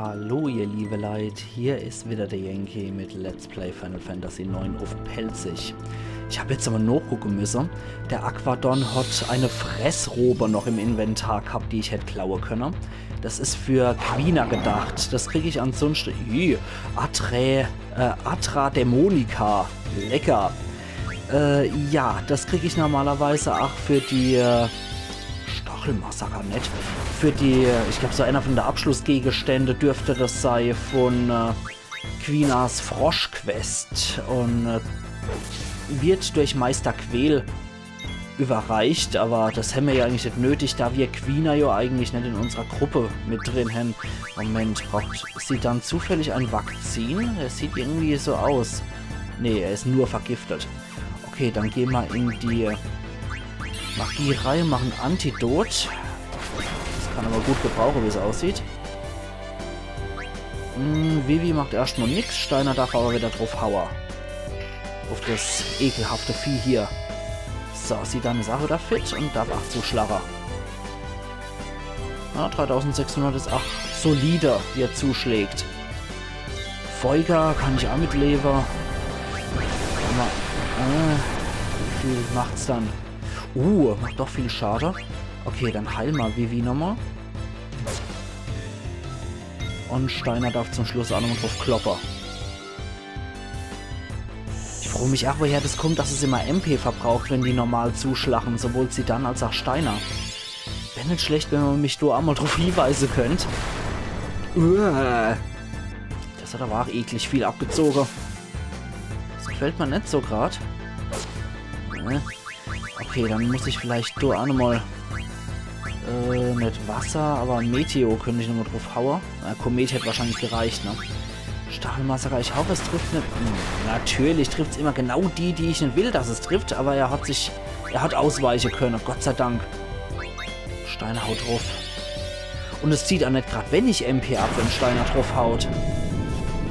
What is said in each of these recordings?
Hallo ihr liebe Leute, hier ist wieder der Yankee mit Let's Play Final Fantasy 9 auf Pelzig. Ich habe jetzt aber nachgucken müssen, der Aquadon hat eine Fressrobe noch im Inventar gehabt, die ich hätte klauen können. Das ist für Quina gedacht, das kriege ich ansonsten... Atra Dämonica, lecker. Ja, das kriege ich normalerweise auch für die... Stachelmassaker nicht. Für die, ich glaube, so einer von der Abschlussgegenstände dürfte das sein von Quinas Froschquest und wird durch Meister Quel überreicht, aber das haben wir ja eigentlich nicht nötig, da wir Quina ja eigentlich nicht in unserer Gruppe mit drin haben. Moment, braucht sie dann zufällig ein Vakzin? Er sieht irgendwie so aus. Nee, er ist nur vergiftet. Okay, dann gehen wir in die Magie-Reihe, machen Antidot. Das kann aber gut gebrauchen, wie es aussieht. Vivi macht erstmal nichts. Steiner darf aber wieder drauf hauen. Auf das ekelhafte Vieh hier. So, sie dann ist auch wieder fit und darf auch zuschlagen. Ja, 3600 ist auch solider, wie er zuschlägt. Feuger kann ich auch mitleben. Wie viel macht's dann? Macht doch viel Schade. Okay, dann heil mal Vivi nochmal. Und Steiner darf zum Schluss auch nochmal drauf kloppen. Ich frage mich auch, woher das kommt, dass es immer MP verbraucht, wenn die normal zuschlagen, sowohl sie dann als auch Steiner. Wäre nicht schlecht, wenn man mich da einmal drauf hinweisen könnt. Das hat aber auch eklig viel abgezogen. Das gefällt mir nicht so gerade. Okay, dann muss ich vielleicht da auch nochmal nicht Wasser, aber ein Meteo könnte ich nochmal drauf hauen. Komet hätte wahrscheinlich gereicht, ne? Stachelmassaker, ich hoffe, es trifft nicht. Natürlich trifft es immer genau die, die ich nicht will, dass es trifft, aber er hat ausweichen können, Gott sei Dank. Steiner haut drauf. Und es zieht auch nicht gerade, wenn ich MP ab, wenn Steiner drauf haut.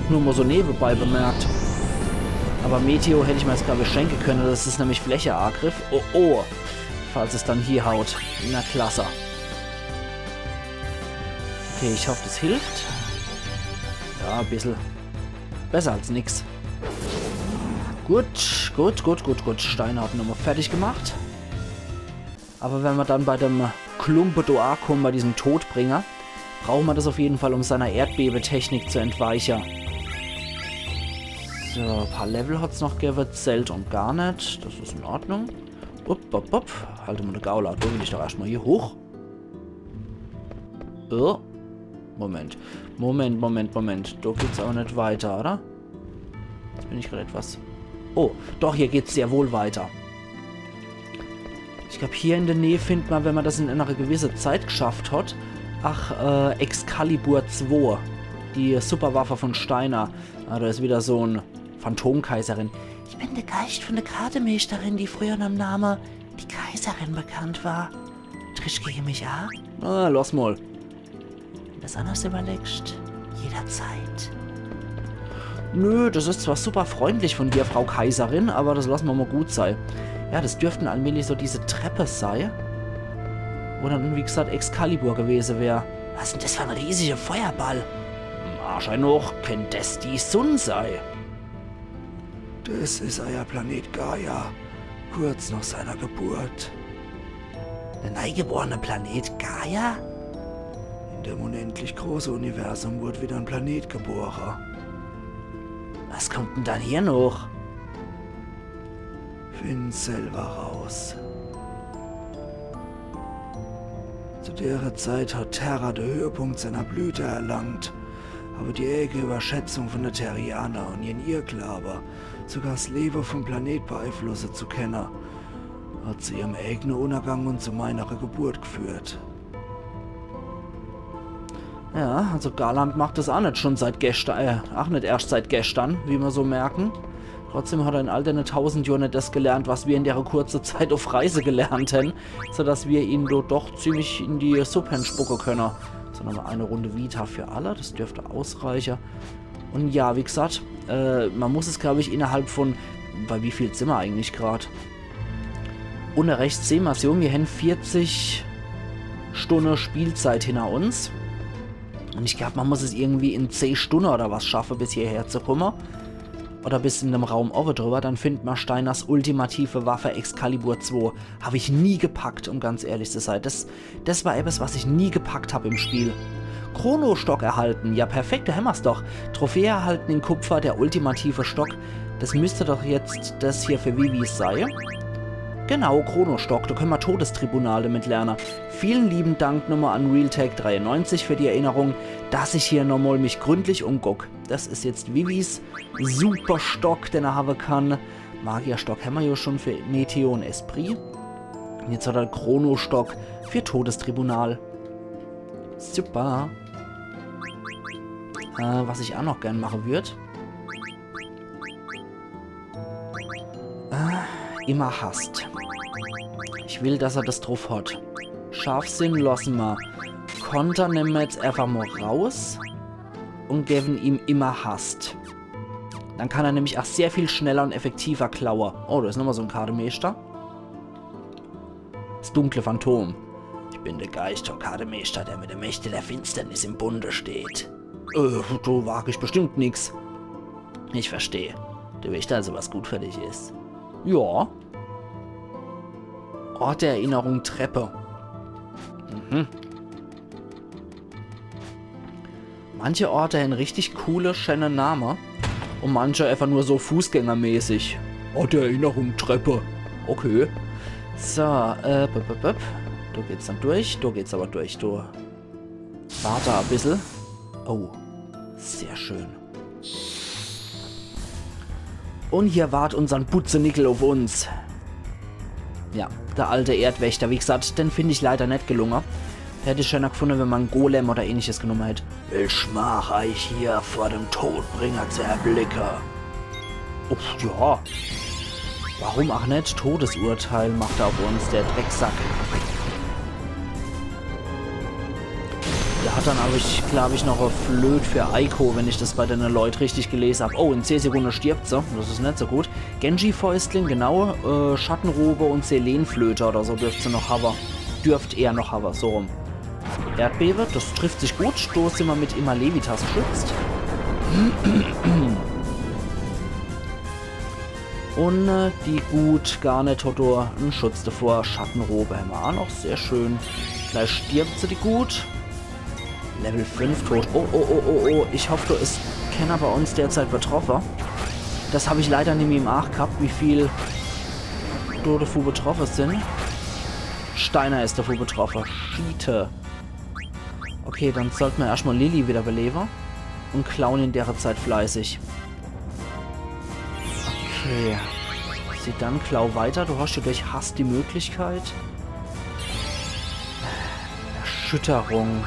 Nur mal so nebenbei bemerkt. Aber Meteo hätte ich mir jetzt gerade schenken können, das ist nämlich Flächeangriff. Oh. Falls es dann hier haut. Na klasse. Okay, ich hoffe, das hilft. Ja, ein bisschen. Besser als nix. Gut. Steiner hat nochmal fertig gemacht. Aber wenn wir dann bei dem Klumpe da kommen, bei diesem Todbringer, brauchen wir das auf jeden Fall, um seiner Erdbebetechnik zu entweichen. So, ein paar Level hat es noch gegeben, zählt und gar nicht. Das ist in Ordnung. Halte mal eine Gaula. Da will ich doch erstmal hier hoch. Moment. Da geht's auch nicht weiter, oder? Jetzt bin ich gerade etwas... Oh, doch, hier geht's sehr wohl weiter. Ich glaube, hier in der Nähe findet man, wenn man das in einer gewissen Zeit geschafft hat, Excalibur 2. Die Superwaffe von Steiner. Da ist wieder so ein Phantomkaiserin. Ich bin der Geist von der Kartemeisterin, die früher unter dem Namen die Kaiserin bekannt war. Trischke ich mich an? Los mal. Wenn du das anders überlegst, jederzeit. Nö, das ist zwar super freundlich von dir, Frau Kaiserin, aber das lassen wir mal gut sein. Ja, das dürften allmählich so diese Treppe sein. Wo dann, wie gesagt, Excalibur gewesen wäre. Was ist denn das für ein riesiger Feuerball? Arsch noch, könnte das die Sonne sein? Das ist euer Planet Gaia, kurz nach seiner Geburt. Der neugeborene Planet Gaia? In dem unendlich großen Universum wurde wieder ein Planet geboren. Was kommt denn dann hier noch? Find selber raus. Zu der Zeit hat Terra den Höhepunkt seiner Blüte erlangt, aber die ege Überschätzung von der Terrianer und ihren Irrglaube, sogar das Leben vom Planet beeinflussen zu können, hat zu ihrem eigenen Untergang und zu meiner Geburt geführt. Ja, also Garland macht das auch nicht schon seit gestern, auch nicht erst seit gestern, wie wir so merken. Trotzdem hat er in all den 1000 Jahren nicht das gelernt, was wir in der kurzen Zeit auf Reise gelernt haben, sodass wir ihn doch ziemlich in die Suppe spucken können. So, nochmal eine Runde Vita für alle, das dürfte ausreichen. Und ja, wie gesagt, man muss es, glaube ich, innerhalb von, bei wie viel sind wir eigentlich gerade? Unten rechts sehen wir es, wir haben 40 Stunden Spielzeit hinter uns. Und ich glaube, man muss es irgendwie in 10 Stunden oder was schaffen, bis hierher zu kommen. Oder bis in dem Raum oben drüber. Dann findet man Steiners ultimative Waffe Excalibur 2. Habe ich nie gepackt, um ganz ehrlich zu sein. Das war etwas, was ich nie gepackt habe im Spiel. Chronostock erhalten. Ja, perfekt, da haben wir es doch. Trophäe erhalten in Kupfer, der ultimative Stock. Das müsste doch jetzt das hier für Vivis sein. Genau, Chronostock, da können wir Todestribunal damit lernen. Vielen lieben Dank nochmal an Realtech93 für die Erinnerung, dass ich hier nochmal mich gründlich umguck. Das ist jetzt Vivis super Stock, den er haben kann. Magierstock haben wir ja schon für Meteo und Esprit. Und jetzt hat er Chronostock für Todestribunal. Super. Was ich auch noch gern machen würde. Immer hasst. Ich will, dass er das drauf hat. Scharfsinn lassen wir. Konter nehmen wir jetzt einfach mal raus und geben ihm immer hasst. Dann kann er nämlich auch sehr viel schneller und effektiver klauen. Oh, da ist nochmal so ein Kardemeister. Das dunkle Phantom. Ich bin der Geister-Kardemeister, der mit der Mächte der Finsternis im Bunde steht. Du wage ich bestimmt nix. Ich verstehe. Du weißt also, was gut für dich ist. Ja. Ort der Erinnerung Treppe. Manche Orte haben richtig coole, schöne Namen. Und manche einfach nur so fußgängermäßig. Ort der Erinnerung Treppe. Okay. So, Du geht's dann durch. Du geht's aber durch. Du. Warte ein bisschen. Oh. Sehr schön. Und hier wart unseren Putzenickel auf uns. Ja, der alte Erdwächter. Wie gesagt, den finde ich leider nicht gelungen. Hätte ich schöner gefunden, wenn man einen Golem oder ähnliches genommen hätte. Will schmache ich hier vor dem Todbringer zu erblicken. Oh, ja. Warum auch nicht? Todesurteil macht er auf uns, der Drecksack. Der hat dann aber, glaube ich, noch eine Flöte für Aiko, wenn ich das bei den Leuten richtig gelesen habe. Oh, in 10 Sekunden stirbt sie. Das ist nicht so gut. Genji-Fäustling, genau. Schattenrobe und Selenflöte oder so dürft sie noch haben. Dürft er noch haben, so rum. Erdbebe, das trifft sich gut. Stoß sind wir mit immer Levitas geschützt. Und die gut gar nicht hat einen Schutz davor. Schattenrobe haben wir auch noch. Sehr schön. Gleich stirbt sie die gut. Level 5 tot. Oh. Ich hoffe, du ist Kenner bei uns derzeit betroffen. Das habe ich leider nicht mehr im Ach gehabt, wie viel du davon betroffen sind. Steiner ist davon betroffen. Schiete. Okay, dann sollten wir erstmal Lilly wieder beleben. Und klauen in der Zeit fleißig. Okay. Sie dann klau weiter. Du hast ja durch Hass die Möglichkeit. Erschütterung.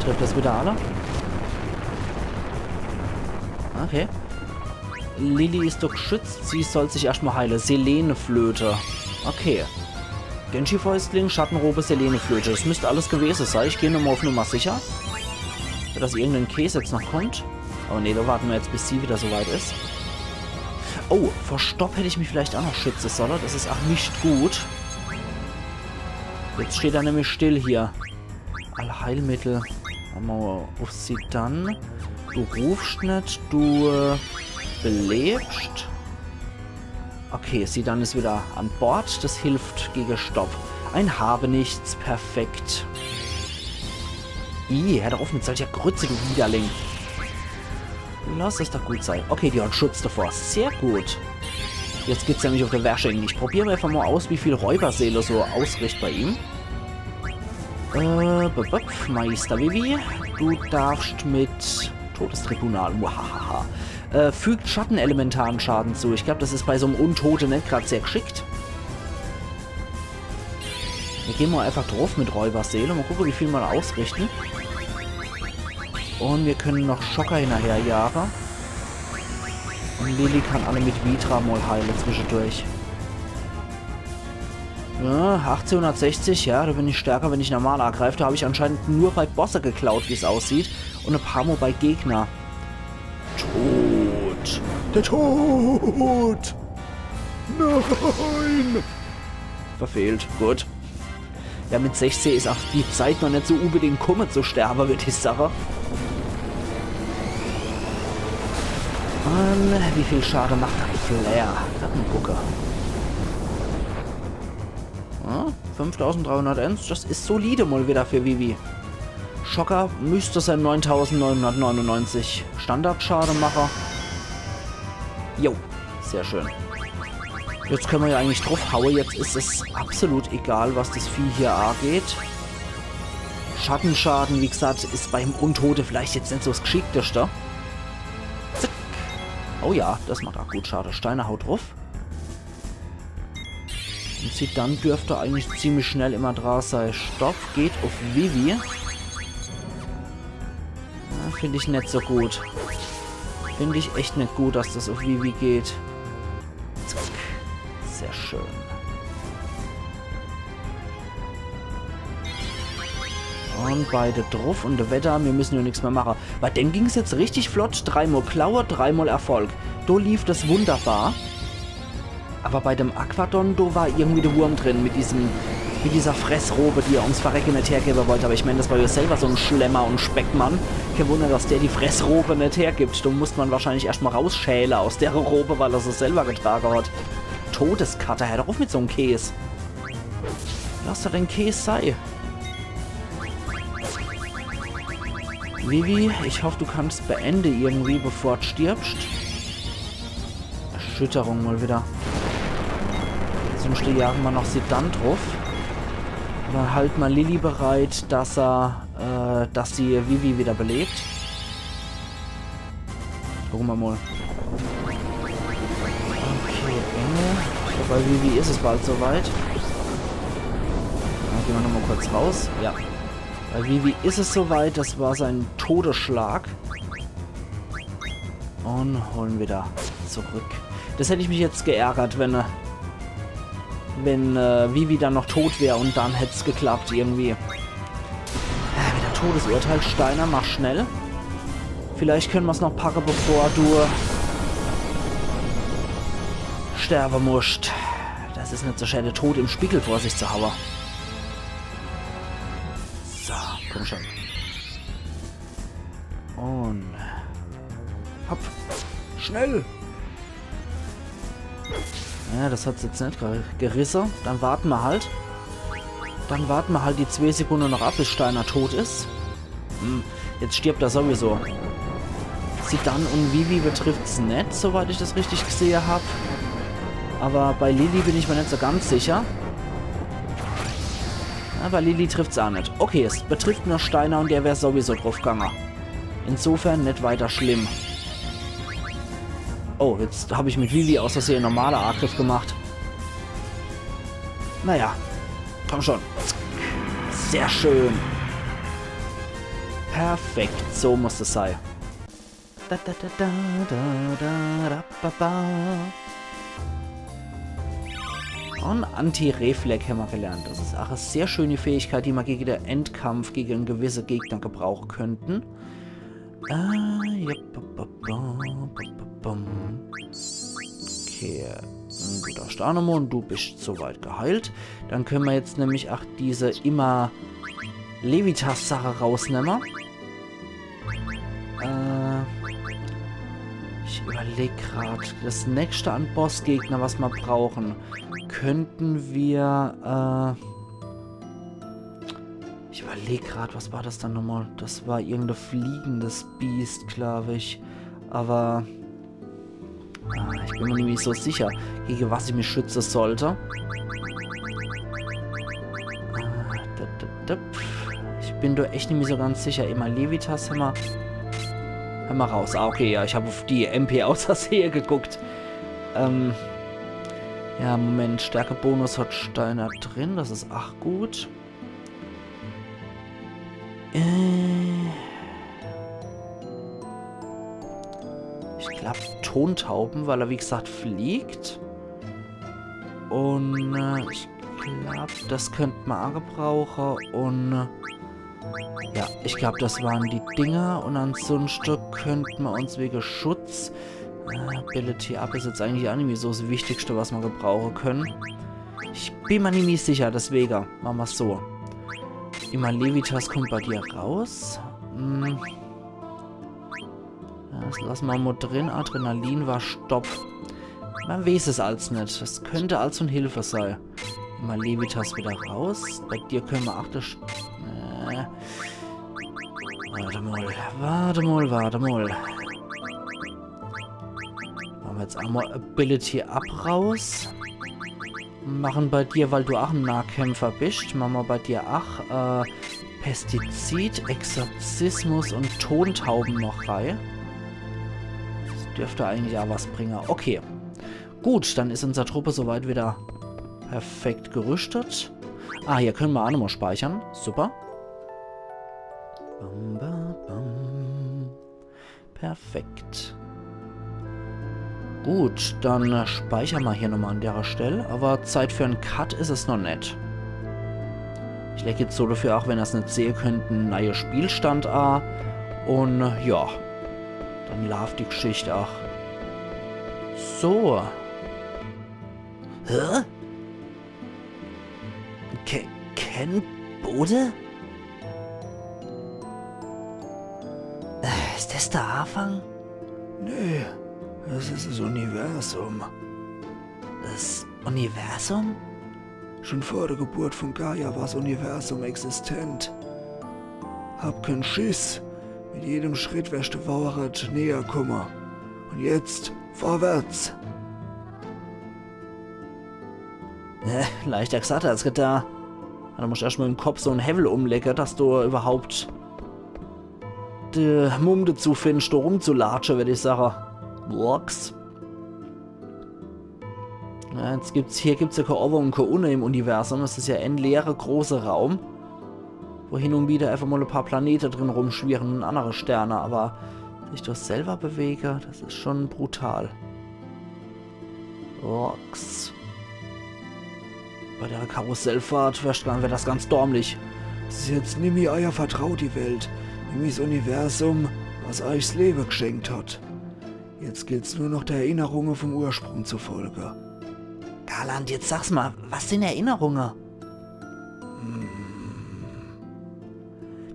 Trifft das wieder alle? Okay. Lilly ist doch geschützt. Sie soll sich erstmal heilen. Seleneflöte. Okay. Genji-Fäustling, Schattenrobe, Seleneflöte. Das müsste alles gewesen sein. Ich gehe nochmal auf Nummer sicher. Dass irgendein Käse jetzt noch kommt. Aber nee, da warten wir jetzt, bis sie wieder soweit ist. Oh, vor Stopp hätte ich mich vielleicht auch noch schützen sollen. Das ist auch nicht gut. Jetzt steht er nämlich still hier. Allheilmittel. Haben wir auf sie dann. Du rufst nicht, du belebst. Okay, sie dann ist wieder an Bord. Das hilft gegen Stopp. Ein Habenichts, perfekt. Hör doch auf mit solcher grützigen Widerling. Lass es doch gut sein. Okay, die hat Schutz davor. Sehr gut. Jetzt geht's nämlich auf der Wäsching. Ich probiere einfach mal aus, wie viel Räuberseele so ausrichtet bei ihm. Meister Vivi. Du darfst mit Todestribunal. Wahahaha. Fügt Schattenelementaren Schaden zu. Ich glaube, das ist bei so einem Untote nicht gerade sehr geschickt. Wir gehen mal einfach drauf mit Räuberseele. Mal gucken, wie viel wir ausrichten. Und wir können noch Schocker hinterher jagen. Und Lilly kann alle mit Vitra mal heilen zwischendurch. Ja, 1860, ja, da bin ich stärker, wenn ich normal angreife. Da habe ich anscheinend nur bei Bosse geklaut, wie es aussieht. Und ein paar Mal bei Gegner. Tod. Der Tod. Nein. Verfehlt. Gut. Ja, mit 16 ist auch die Zeit noch nicht so unbedingt gekommen zu sterben, würde ich sagen. Und wie viel Schaden macht das Flair? Lass mal gucken. Ja, 5300 Ends, das ist solide mal wieder für Vivi. Schocker müsste sein 9999 Standardschaden machen. Jo, sehr schön. Jetzt können wir ja eigentlich drauf hauen. Jetzt ist es absolut egal, was das Vieh hier angeht. Schattenschaden, wie gesagt, ist beim Untote vielleicht jetzt nicht so das Geschickteste. Zick. Oh ja, das macht auch gut Schaden. Steine haut drauf. Und sie dann dürfte eigentlich ziemlich schnell immer dran sein. Stopp, geht auf Vivi. Ja, finde ich nicht so gut. Finde ich echt nicht gut, dass das auf Vivi geht. Zack. Sehr schön. Und beide drauf und der Wetter, wir müssen ja nichts mehr machen. Bei dem ging es jetzt richtig flott. 3-mal Klaue, 3-mal Erfolg. Da lief das wunderbar. Aber bei dem Aquadon, da war irgendwie der Wurm drin mit dieser Fressrobe, die er uns verrecken nicht hergeben wollte. Aber ich meine, das war ja selber so ein Schlemmer und Speckmann. Kein Wunder, dass der die Fressrobe nicht hergibt. Da muss man wahrscheinlich erstmal rausschälen aus der Robe, weil er sie selber getragen hat. Todeskater, hör doch auf mit so einem Käse. Lass doch den Käse sein. Vivi, ich hoffe, du kannst beenden irgendwie, bevor du stirbst. Erschütterung mal wieder. Sonst jagen wir noch Sedan drauf. Dann halt mal Lilly bereit, dass sie Vivi wieder belebt. Gucken wir mal. Okay, Enge. Bei Vivi ist es bald soweit. Dann gehen wir nochmal kurz raus. Ja. Bei Vivi ist es soweit. Das war sein Todesschlag. Und holen wieder zurück. Das hätte ich mich jetzt geärgert, wenn Vivi dann noch tot wäre und dann hätte es geklappt irgendwie. Wieder Todesurteil. Steiner, mach schnell. Vielleicht können wir es noch packen, bevor du sterben musst. Das ist nicht so schön. Tod im Spiegel vor sich zu haben. So, komm schon. Und hopp. Schnell! Ja, das hat jetzt nicht gerissen. Dann warten wir halt. Dann warten wir halt die 2 Sekunden noch ab, bis Steiner tot ist. Jetzt stirbt er sowieso. Sedan und Vivi betrifft es nicht, soweit ich das richtig gesehen habe. Aber bei Lilly bin ich mir nicht so ganz sicher. Ja, bei Lilly trifft es auch nicht. Okay, es betrifft nur Steiner und der wäre sowieso draufgegangen. Insofern nicht weiter schlimm. Oh, jetzt habe ich mit Vivi aus Versehen normale Angriff gemacht. Naja, komm schon. Sehr schön. Perfekt, so muss es sein. Und Anti-Reflex haben wir gelernt. Das ist auch eine sehr schöne Fähigkeit, die wir gegen den Endkampf, gegen gewisse Gegner gebrauchen könnten. Okay, du darfst auch nochmal und du bist soweit geheilt. Dann können wir jetzt nämlich auch diese immer Levitas-Sache rausnehmen. Ich überlege gerade, das nächste an Bossgegner, was wir brauchen, könnten wir, ich überlege gerade, was war das dann nochmal? Das war irgendein fliegendes Biest, glaube ich. Aber ich bin mir nicht so sicher, gegen was ich mich schützen sollte. Ich bin da echt nicht mehr so ganz sicher. Immer Levitas, hör mal raus. Ah, okay, ja, ich habe auf die MP aus Versehen geguckt. Ja, Moment, Stärkebonus hat Steiner drin, das ist auch gut. Ich glaube Tontauben, weil er wie gesagt fliegt. Und ich glaube, das könnte man auch gebrauchen. Und ja, ich glaube, das waren die Dinger. Und ansonsten könnten wir uns wegen Schutz... Ability Up ist jetzt eigentlich auch nicht so das Wichtigste, was wir gebrauchen können. Ich bin mir nicht sicher, deswegen machen wir es so. Immer Levitas kommt bei dir raus. Hm. Das lassen wir mal drin. Adrenalin war Stopp. Man weiß es als nicht. Das könnte also eine Hilfe sein. Immer Levitas wieder raus. Bei dir können wir Warte mal. Machen wir jetzt einmal Ability Up raus. Machen bei dir, weil du auch ein Nahkämpfer bist, machen wir bei dir auch Pestizid, Exorzismus und Tontauben noch rein. Das dürfte eigentlich auch was bringen. Okay. Gut, dann ist unsere Truppe soweit wieder perfekt gerüstet. Ah, hier können wir auch nochmal speichern. Super. Bam, bam, bam. Perfekt. Gut, dann speichern wir hier nochmal an der Stelle. Aber Zeit für einen Cut ist es noch nicht. Ich lege jetzt so dafür auch, wenn ihr es nicht sehen könnt, einen neuen Spielstand an. Und ja, dann läuft die Geschichte auch. So. Hä? Ken Bode? Ist das der Anfang? Nee, das ist das Universum. Das Universum? Schon vor der Geburt von Gaia war das Universum existent. Hab keinen Schiss. Mit jedem Schritt wirst du Wahrheit näher kommen. Und jetzt vorwärts. Leichter gesagt als getan. Da musst du erstmal im Kopf so ein Hevel umlecken, dass du überhaupt die Mumm dazu findest, da rumzulatschen, würde ich sagen. Works. Ja, jetzt hier gibt's ja keine Over und keine Unne im Universum. Es ist ja ein leerer, großer Raum, wo hin und wieder einfach mal ein paar Planeten drin rumschwirren und andere Sterne, aber sich das selber bewege, das ist schon brutal. Works. Bei der Karussellfahrt wäre das ganz dormlich. Es ist jetzt nimmi euer vertraut die Welt. Nimmi das Universum, was euch das Leben geschenkt hat. Jetzt gilt's nur noch der Erinnerungen vom Ursprung zu folgen. Garland, jetzt sag's mal, was sind Erinnerungen?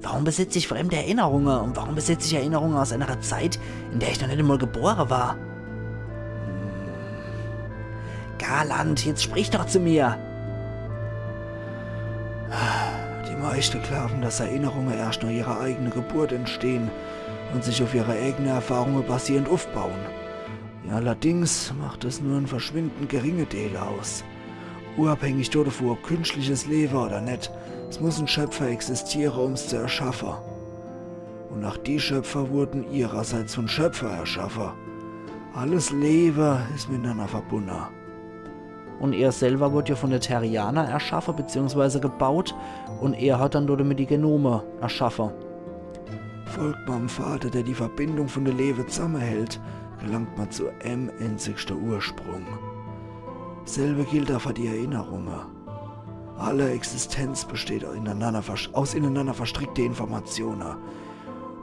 Warum besitze ich fremde Erinnerungen? Und warum besitze ich Erinnerungen aus einer Zeit, in der ich noch nicht einmal geboren war? Garland, jetzt sprich doch zu mir! Die meisten glauben, dass Erinnerungen erst nach ihrer eigenen Geburt entstehen und sich auf ihre eigenen Erfahrungen basierend aufbauen. Ja, allerdings macht es nur ein verschwindend geringe Teil aus. Unabhängig davon, ob künstliches Leben oder nicht, es muss ein Schöpfer existieren, um es zu erschaffen. Und auch die Schöpfer wurden ihrerseits von Schöpfer erschaffen. Alles Leben ist miteinander verbunden. Und er selber wurde ja von der Terrianer erschaffen bzw. gebaut und er hat dann dort mit die Genome erschaffen. Folgt man dem Vater, der die Verbindung von der Leben zusammenhält, gelangt man zu einzigster Ursprung. Selbe gilt auch für die Erinnerungen. Alle Existenz besteht aus ineinander verstrickten Informationen.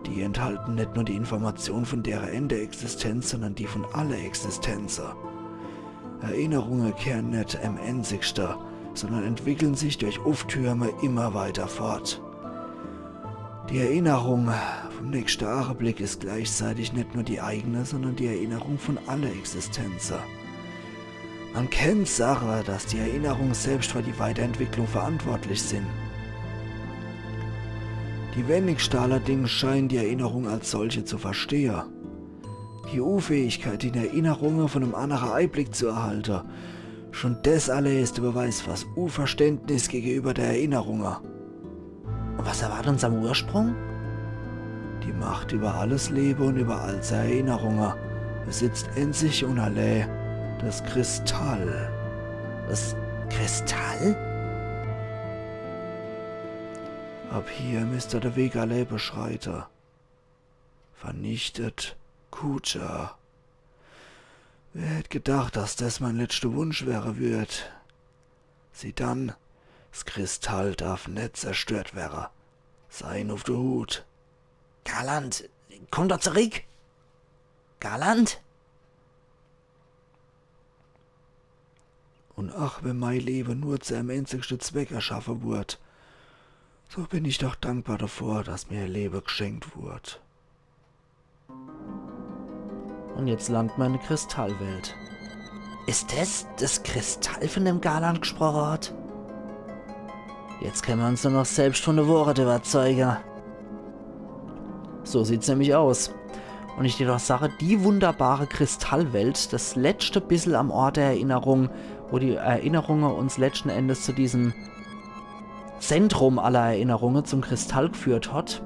Die enthalten nicht nur die Information von deren Ende Existenz, sondern die von aller Existenzen. Erinnerungen kehren nicht am Endsichter, sondern entwickeln sich durch Auftürme immer weiter fort. Die Erinnerung vom nächsten Augenblick ist gleichzeitig nicht nur die eigene, sondern die Erinnerung von aller Existenzen. Man kennt Sache, dass die Erinnerungen selbst für die Weiterentwicklung verantwortlich sind. Die wenigsten allerdings scheinen die Erinnerung als solche zu verstehen. Die Unfähigkeit, die Erinnerungen von einem anderen Einblick zu erhalten, schon das alle ist der Beweis fürs Unverständnis gegenüber der Erinnerungen. Und was erwartet uns am Ursprung? Die Macht über alles Leben und über all seine Erinnerungen besitzt in sich und allein das Kristall. Das Kristall? Ab hier müsst ihr den Weg allein beschreiten. Vernichtet Kuja. Wer hätte gedacht, dass das mein letzter Wunsch wäre wird? Sieh dann, das Kristall darf nicht zerstört werden. Seien auf der Hut. Garland, komm doch zurück! Garland? Und ach, wenn mein Leben nur zu einem einzigsten Zweck erschaffen wird, So bin ich doch dankbar davor, dass mir Leben geschenkt wurde. Und jetzt langt meine Kristallwelt. Ist das Kristall, von dem Galan gesprochen hat? Jetzt können wir uns nur noch selbst von der Wahrheit überzeugen. So sieht's nämlich aus. Und ich dir doch sage, die wunderbare Kristallwelt, das letzte bisschen am Ort der Erinnerung, wo die Erinnerungen uns letzten Endes zu diesem Zentrum aller Erinnerungen, zum Kristall geführt hat,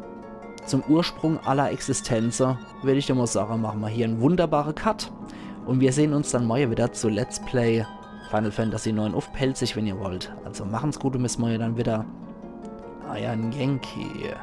zum Ursprung aller Existenzen, würde ich dir mal sagen, machen wir hier einen wunderbaren Cut. Und wir sehen uns dann morgen wieder zu Let's Play Final Fantasy IX auf Pelzig, wenn ihr wollt. Also machen's gut und bis morgen dann wieder. Euer Yankee.